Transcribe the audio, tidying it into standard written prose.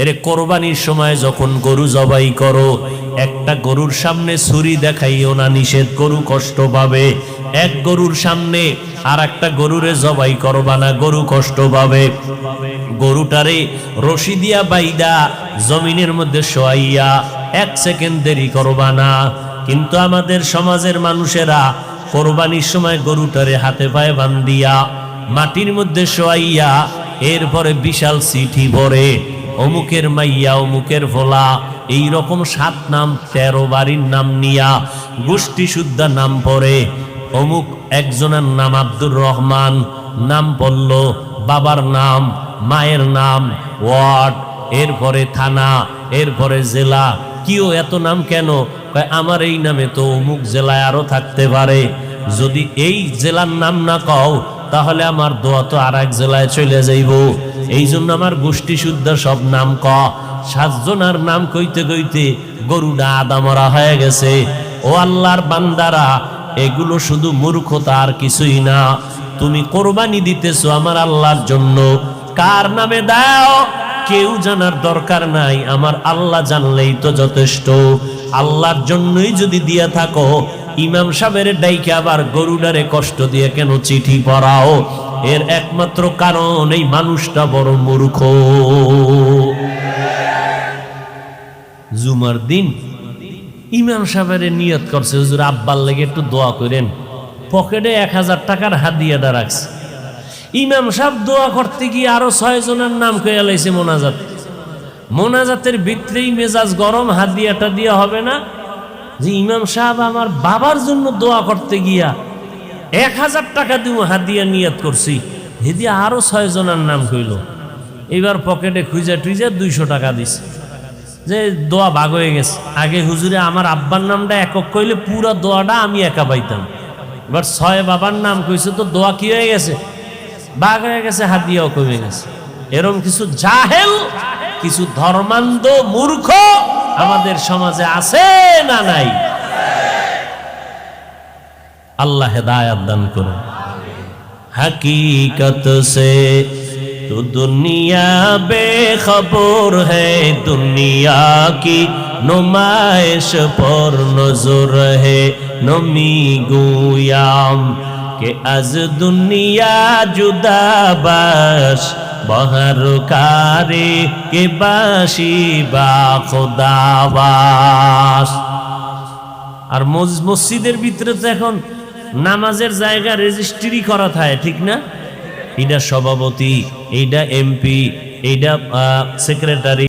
এর কোরবানির সময় যখন গরু জবাই করো, একটা গরুর সামনে ছুরি দেখাইও না, নিষেধ, গরু কষ্ট পাবে। এক গরুর সামনে আর একটা গরুরে জবাই করবা না, গরু কষ্ট পাবে। গরুটারে রশি দিয়া বাইদা জমিনের মধ্যে শোয়াইয়া 1 সেকেন্ড দেরি করবা না। কিন্তু আমাদের সমাজের মানুষেরা কোরবানির সময় গরুটারে হাতে পায়ে বান্ধিয়া মাটির মধ্যে শোয়াইয়া এরপরে বিশাল চিঠি ভরে অমুকের মাইয়া, অমুকের ভোলা, এই রকম 7 নাম 13 বাড়ির নাম নিয়া গোষ্ঠী শুদ্ধা নাম পড়ে। অমুক একজনের নাম আব্দুর রহমান, নাম পড়ল, বাবার নাম, মায়ের নাম, ওয়ার্ড, এরপরে থানা, এরপরে জেলা। কিও এত নাম কেন? আমার এই নামে তো অমুক জেলায় আরো থাকতে পারে, যদি এই জেলার নাম না কও তাহলে আমার দোয়া তো আর এক জেলায় চলে যাইব। এই জন্য আমার গোষ্ঠী শুদ্ধ সব নাম ক। 7 জনের নাম কইতে কইতে গরুটা আদা মরা হয়ে গেছে। ও আল্লাহর বান্দারা, এগুলো শুধু মূর্খতা আর কিছুই না। তুমি কোরবানি দিতেছো আমার আল্লাহর জন্য, কার নামে দাও কেউ জানার দরকার নাই, আমার আল্লাহ জানলেই তো যথেষ্ট। আল্লাহর জন্যই যদি দিয়া থাকো, ইমাম সাহেবের ডাইকে আবার গরুডারে কষ্ট দিয়ে কেন চিঠি পড়াও? এর একমাত্র কারণ এই মানুষটা বড় মূর্খ। জুমার দিন ইমাম সাহেবের নিয়ত করছে, হুজুর আব্বার লেগে একটু দোয়া করেন। পকেটে 1000 টাকার হাদিয়াটা রাখছে। ইমাম সাহেব দোয়া করতে গিয়ে আরো 6 জনের নাম কইয়া লাইছে মোনাজাত। মোনাজাতের ভিতরেই মেজাজ গরম, হাদিয়াটা দিয়া হবে না যে ইমাম সাহেব আমার বাবার জন্য দোয়া করতে গিয়া 1000 টাকা দিব হাদিয়া নিয়ত করছি, হেদিয়া আরো 6 জনের নাম কইল। এবার পকেটে খুঁজে টুইজা 200 টাকা দিছে, যে দোয়া ভাগ হয়ে গেছে। আগে হুজুরে আমার আব্বার নামটা একক কইলে পুরো দোয়াটা আমি একা পাইতাম, এবার 6 বাবার নাম কইছে তো দোয়া কি হয়ে গেছে, ভাগ হয়ে গেছে, হাদিয়াও কমে গেছে। এরকম কিছু জাহেল, কিছু ধর্মান্ধ মূর্খ আমাদের সমাজে আছে না নাই? আল্লাহ হেদায়েত দান করুন। হकीकत से तो दुनिया बेखबर है, दुनिया की नुमाइश पर नजर है। नमी गुयाम के आज दुनिया जुदा बाश, बहर कारे के बाशी बा खुदाबास। আর মসজিদের ভিতরে তো এখন নামাজের জায়গা রেজিস্ট্রি করা থাকে, ঠিক না? এইটা সভাপতি, এইটা এমপি, এইটা সেক্রেটারি।